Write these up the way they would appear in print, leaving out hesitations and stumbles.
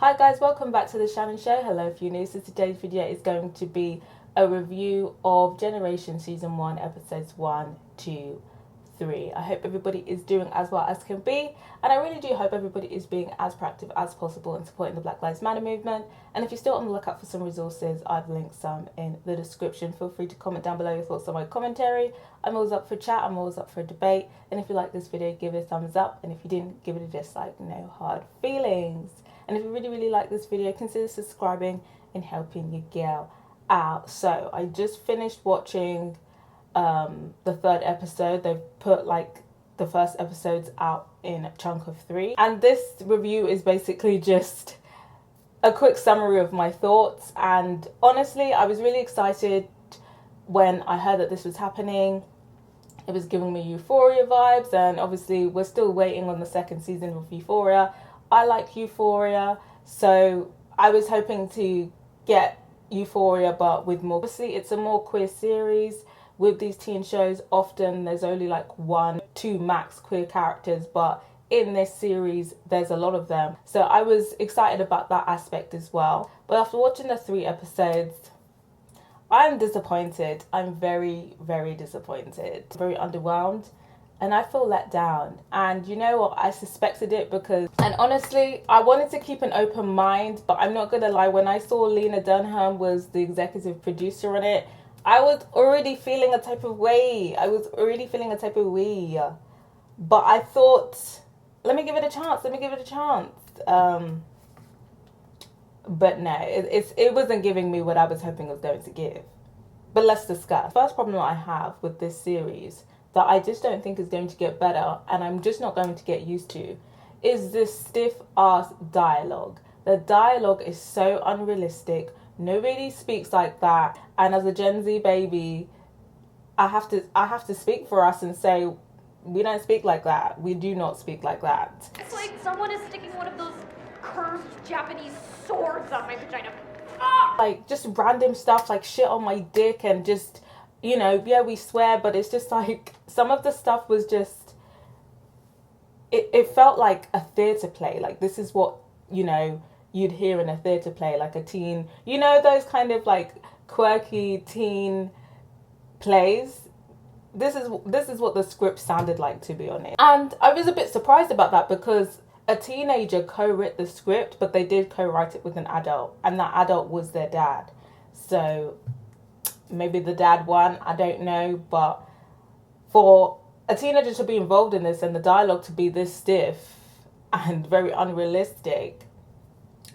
Hi guys, welcome back to the Shannon Show. Hello if you're new. So today's video is going to be a review of Generation Season 1, Episodes 1, 2, 3. I hope everybody is doing as well as can be, and I really do hope everybody is being as proactive as possible in supporting the Black Lives Matter movement. And if you're still on the lookout for some resources, I've linked some in the description. Feel free to comment down below your thoughts on my commentary. I'm always up for chat, I'm always up for a debate, and if you like this video, give it a thumbs up, and if you didn't, give it a dislike. No hard feelings. And if you really like this video, consider subscribing and helping your girl out. So I just finished watching the third episode. They've put like the first episodes out in a chunk of 3. And this review is basically just a quick summary of my thoughts. And honestly, I was really excited when I heard that this was happening. It was giving me Euphoria vibes, and obviously we're still waiting on the second season of Euphoria. I like Euphoria, so I was hoping to get Euphoria but with more. Obviously it's a more queer series. With these teen shows, often there's only like 1, 2 max queer characters, but in this series there's a lot of them. So I was excited about that aspect as well. But after watching the 3 episodes, I'm disappointed. I'm very disappointed. Very underwhelmed. And I feel let down. And you know what? I suspected it because... And honestly, I wanted to keep an open mind, but I'm not going to lie. When I saw Lena Dunham was the executive producer on it, I was already feeling a type of way. But I thought, let me give it a chance. But no, it wasn't giving me what I was hoping it was going to give. But let's discuss. First problem I have with this series that I just don't think is going to get better, and I'm just not going to get used to, is this stiff-ass dialogue. The dialogue is so unrealistic. Nobody speaks like that. And as a Gen Z baby, I have to speak for us and say, we don't speak like that. We do not speak like that. It's like someone is sticking one of those curved Japanese swords on my vagina. Like, just random stuff like shit on my dick and just... You know, yeah, we swear, but it's just like some of the stuff was just, it felt like a theatre play. Like, this is what, you know, you'd hear in a theatre play, like a teen, you know, those kind of like quirky teen plays. This is what the script sounded like, to be honest. And I was a bit surprised about that because a teenager co-wrote the script, but they did co-write it with an adult, and that adult was their dad. So... maybe the dad won, I don't know, but for a teenager to be involved in this and the dialogue to be this stiff and very unrealistic,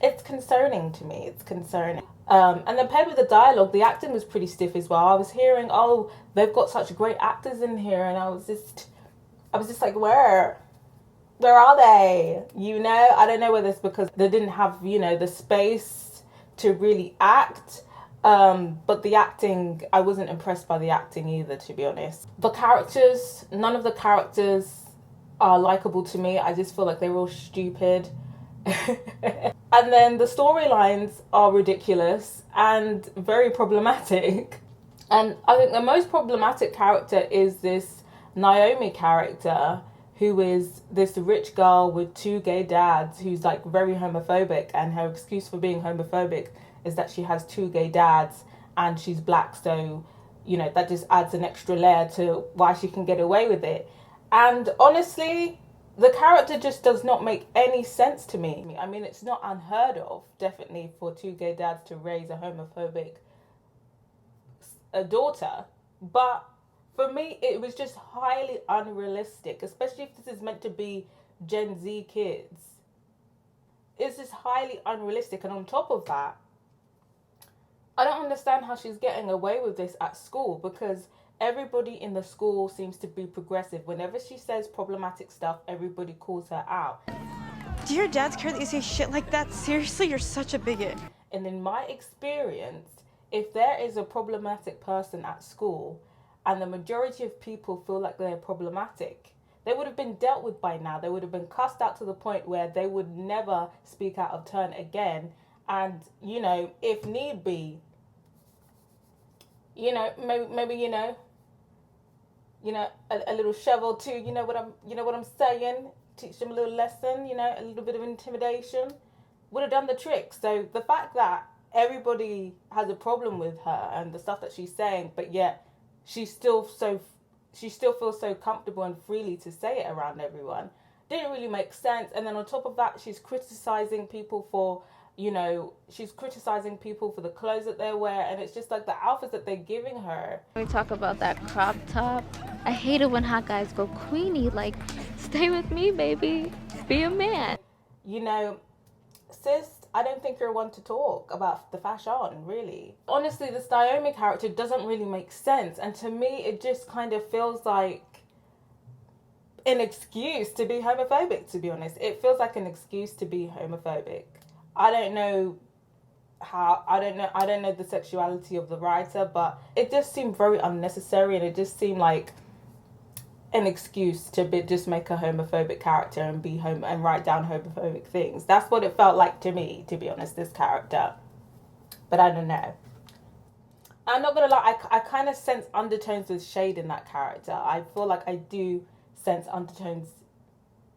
it's concerning to me. It's concerning. And then paired with the dialogue, the acting was pretty stiff as well. I was hearing, oh, they've got such great actors in here, and I was just like, where are they? You know, I don't know whether it's because they didn't have, you know, the space to really act. But the acting, I wasn't impressed by the acting either, to be honest. The characters, none of the characters are likable to me. I just feel like they're all stupid. And then the storylines are ridiculous and very problematic. And I think the most problematic character is this Naomi character, who is this rich girl with 2 gay dads who's like very homophobic, and her excuse for being homophobic is that she has 2 gay dads and she's black, so, you know, that just adds an extra layer to why she can get away with it. And honestly, the character just does not make any sense to me. I mean, it's not unheard of, definitely, for 2 gay dads to raise a homophobic daughter, but for me, it was just highly unrealistic, especially if this is meant to be Gen Z kids. It's just highly unrealistic, and on top of that, I don't understand how she's getting away with this at school, because everybody in the school seems to be progressive. Whenever she says problematic stuff, everybody calls her out. Do your dads care that you say shit like that? Seriously, you're such a bigot. And in my experience, if there is a problematic person at school and the majority of people feel like they're problematic, they would have been dealt with by now. They would have been cussed out to the point where they would never speak out of turn again. And, you know, if need be, you know, maybe you know, a little shovel too. You know what I'm saying? Teach them a little lesson. You know, a little bit of intimidation. would have done the trick. So the fact that everybody has a problem with her and the stuff that she's saying, but yet she still feels so comfortable and freely to say it around everyone, didn't really make sense. And then on top of that, she's criticizing people for, she's criticizing people for the clothes that they wear, and it's just like the outfits that they're giving her. We talk about that crop top. I hate it when hot guys go queenie, like, stay with me, baby, be a man. Sis, I don't think you're one to talk about the fashion, really. Honestly, this Naomi character doesn't really make sense, and to me, it just kind of feels like an excuse to be homophobic, to be honest. It feels like an excuse to be homophobic. I don't know the sexuality of the writer, but it just seemed very unnecessary, and it just seemed like an excuse to just make a homophobic character and write down homophobic things. That's what it felt like to me, to be honest, this character. But I don't know. I'm not gonna lie, I kind of sense undertones with shade in that character. I feel like I do sense undertones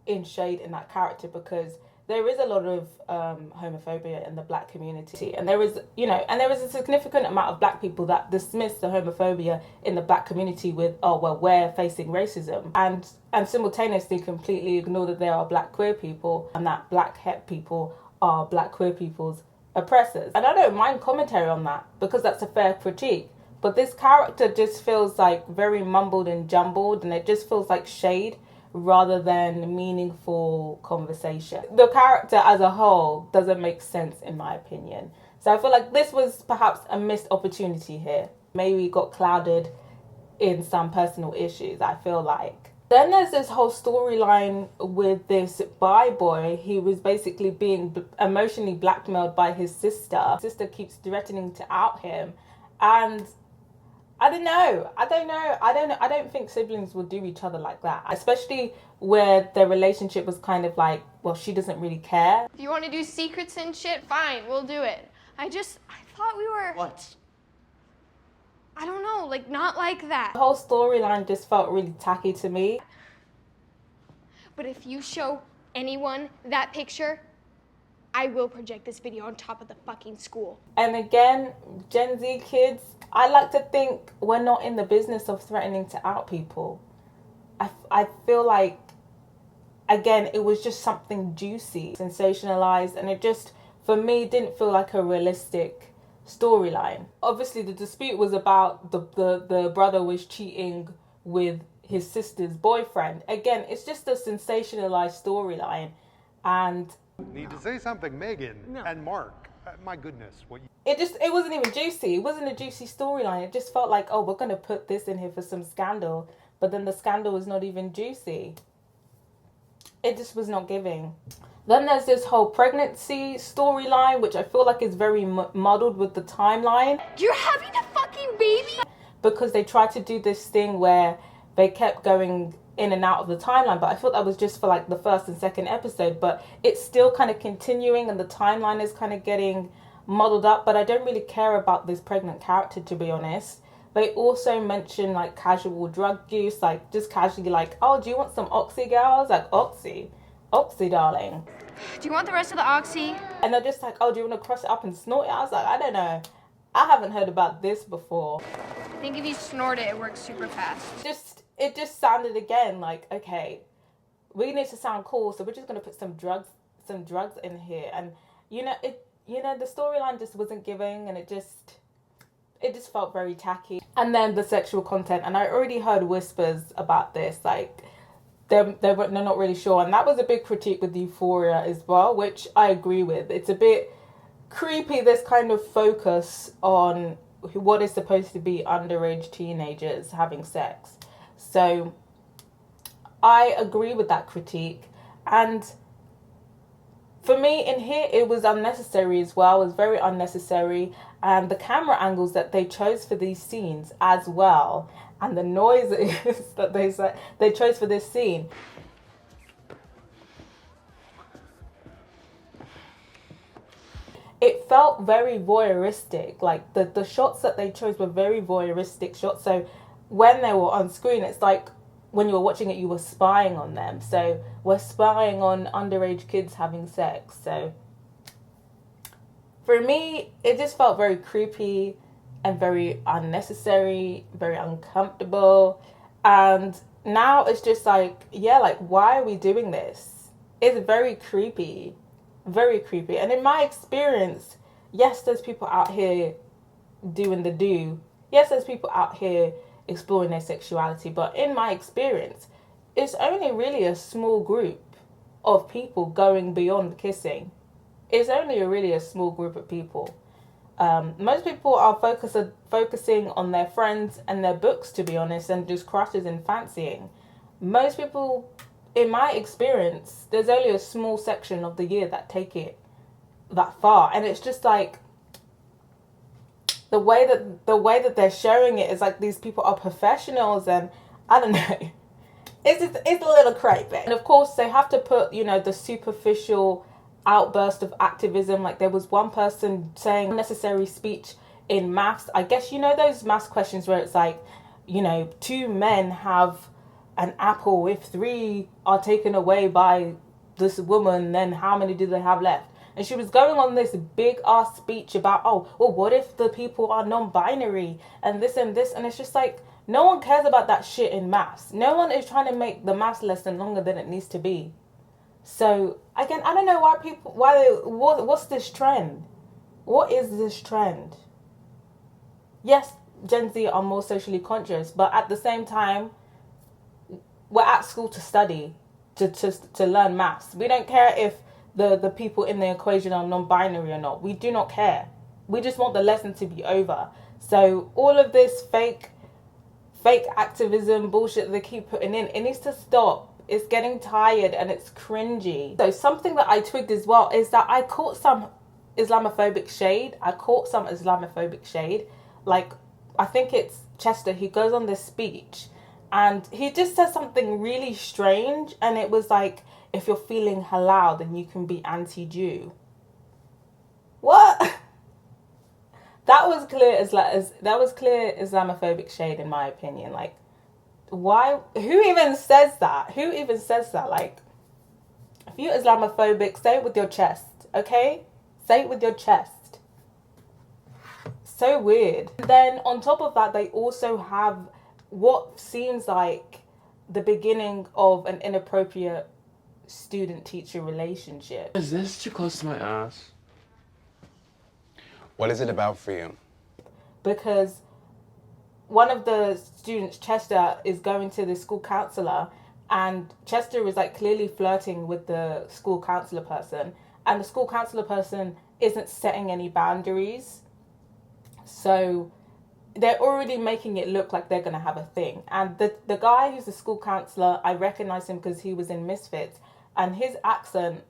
in shade in that character, because there is a lot of homophobia in the black community, and there is a significant amount of black people that dismiss the homophobia in the black community with, oh well, we're facing racism, and simultaneously completely ignore that there are black queer people and that black het people are black queer people's oppressors. And I don't mind commentary on that, because that's a fair critique. But this character just feels like very mumbled and jumbled, and it just feels like shade rather than meaningful conversation. The character as a whole doesn't make sense, in my opinion. So I feel like this was perhaps a missed opportunity here. Maybe it got clouded in some personal issues, I feel like. Then there's this whole storyline with this bi boy. He was basically being emotionally blackmailed by his sister. His sister keeps threatening to out him, and I don't think siblings will do each other like that, especially where their relationship was kind of like, well, she doesn't really care. If you want to do secrets and shit, fine, we'll do it. I thought we were... What? I don't know, like, not like that. The whole storyline just felt really tacky to me. But if you show anyone that picture, I will project this video on top of the fucking school. And again, Gen Z kids, I like to think we're not in the business of threatening to out people. I feel like, again, it was just something juicy, sensationalized, and it just, for me, didn't feel like a realistic storyline. Obviously, the dispute was about the brother was cheating with his sister's boyfriend. Again, it's just a sensationalized storyline, and need to say something, Megan and Mark. My goodness, it wasn't even juicy. It wasn't a juicy storyline. It just felt like, oh, we're gonna put this in here for some scandal, but then the scandal was not even juicy. It just was not giving. Then there's this whole pregnancy storyline, which I feel like is very muddled with the timeline. You're having a fucking baby? Because they tried to do this thing where they kept going in and out of the timeline, but I thought that was just for like the first and second episode, but it's still kind of continuing and the timeline is kind of getting muddled up. But I don't really care about this pregnant character, to be honest. They also mention like casual drug use, like just casually like, oh, do you want some Oxy, girls? Like, Oxy, darling. Do you want the rest of the Oxy? And they're just like, oh, do you want to crush it up and snort it? I was like, I don't know, I haven't heard about this before. I think if you snort it, it works super fast. It just sounded again like, okay, we need to sound cool, so we're just gonna put some drugs in here, and the storyline just wasn't giving, and it just felt very tacky. And then the sexual content, and I already heard whispers about this, like they're not really sure, and that was a big critique with Euphoria as well, which I agree with. It's a bit creepy, this kind of focus on what is supposed to be underage teenagers having sex. So I agree with that critique, and for me in here it was unnecessary as well. It was very unnecessary, and the camera angles that they chose for these scenes as well, and the noises that they chose for this scene. It felt very voyeuristic. Like the shots that they chose were very voyeuristic shots. So when they were on screen, it's like when you were watching it, you were spying on them. So we're spying on underage kids having sex. So For me, it just felt very creepy and very unnecessary, very uncomfortable. And now it's just like, yeah, like, why are we doing this? It's very creepy. Very creepy. And in my experience, yes, there's people out here doing the do. Yes, there's people out here exploring their sexuality. But in my experience, it's only really a small group of people going beyond kissing. It's only really a small group of people. Most people are focusing on their friends and their books, to be honest, and just crushes and fancying. Most people, in my experience, there's only a small section of the year that take it that far, and it's just like the way that they're showing it is like these people are professionals, and I don't know. It's a little creepy. And of course, they have to put, you know, the superficial outburst of activism. Like, there was one person saying unnecessary speech in maths. I guess, you know, those maths questions where it's like, you know, 2 men have an apple. If 3 are taken away by this woman, then how many do they have left? And she was going on this big ass speech about, oh, well, what if the people are non-binary and this and this? And it's just like, no one cares about that shit in maths. No one is trying to make the maths lesson longer than it needs to be. So again, I don't know what's this trend? What is this trend? Yes, Gen Z are more socially conscious, but at the same time, we're at school to study, to learn maths. We don't care if the people in the equation are non-binary or not. We do not care. We just want the lesson to be over. So all of this fake activism bullshit they keep putting in, it needs to stop. It's getting tired and it's cringy. So something that I twigged as well is that I caught some Islamophobic shade. Like, I think it's Chester, he goes on this speech and he just says something really strange, and it was like, if you're feeling halal, then you can be anti-Jew. What? That was clear Islamophobic shade, in my opinion. Like, why? Who even says that? Like, if you're Islamophobic, say it with your chest, okay? Say it with your chest. So weird. And then on top of that, they also have what seems like the beginning of an inappropriate student-teacher relationship. Is this too close to my ass? What is it about for you? Because one of the students, Chester, is going to the school counselor, and Chester is like clearly flirting with the school counselor person, and the school counselor person isn't setting any boundaries. So they're already making it look like they're going to have a thing. And the guy who's the school counselor, I recognize him because he was in Misfits, and his accent,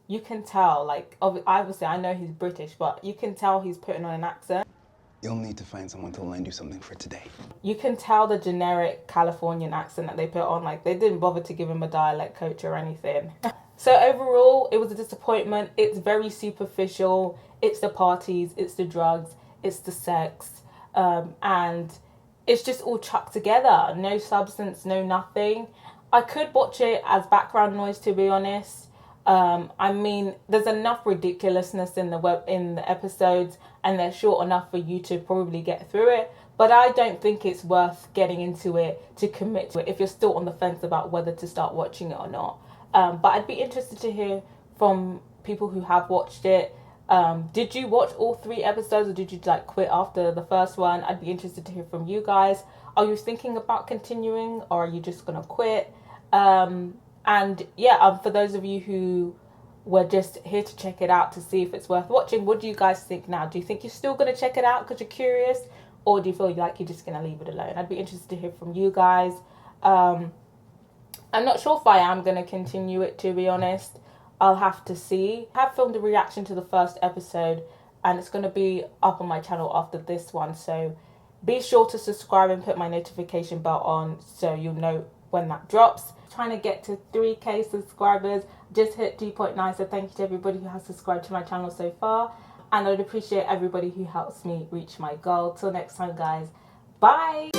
you can tell, like, obviously I know he's British, but you can tell he's putting on an accent. You'll need to find someone to lend you something for today. You can tell the generic Californian accent that they put on. Like, they didn't bother to give him a dialect coach or anything. So overall, it was a disappointment. It's very superficial. It's the parties, it's the drugs, it's the sex, and it's just all chucked together. No substance, no nothing. I could watch it as background noise, to be honest. I mean, there's enough ridiculousness in the episodes, and they're short enough for you to probably get through it. But I don't think it's worth getting into it to commit to it if you're still on the fence about whether to start watching it or not. But I'd be interested to hear from people who have watched it. Did you watch all 3 episodes, or did you like quit after the first one? I'd be interested to hear from you guys. Are you thinking about continuing, or are you just gonna quit? And yeah, for those of you who were just here to check it out to see if it's worth watching, what do you guys think now? Do you think you're still going to check it out because you're curious, or do you feel like you're just going to leave it alone? I'd be interested to hear from you guys. I'm not sure if I am going to continue it, to be honest. I'll have to see. I have filmed a reaction to the first episode, and it's going to be up on my channel after this one, so be sure to subscribe and put my notification bell on so you'll know when that drops. Trying to get to 3k subscribers, just hit 2.9, so thank you to everybody who has subscribed to my channel so far, and I'd appreciate everybody who helps me reach my goal. Till next time, guys, bye.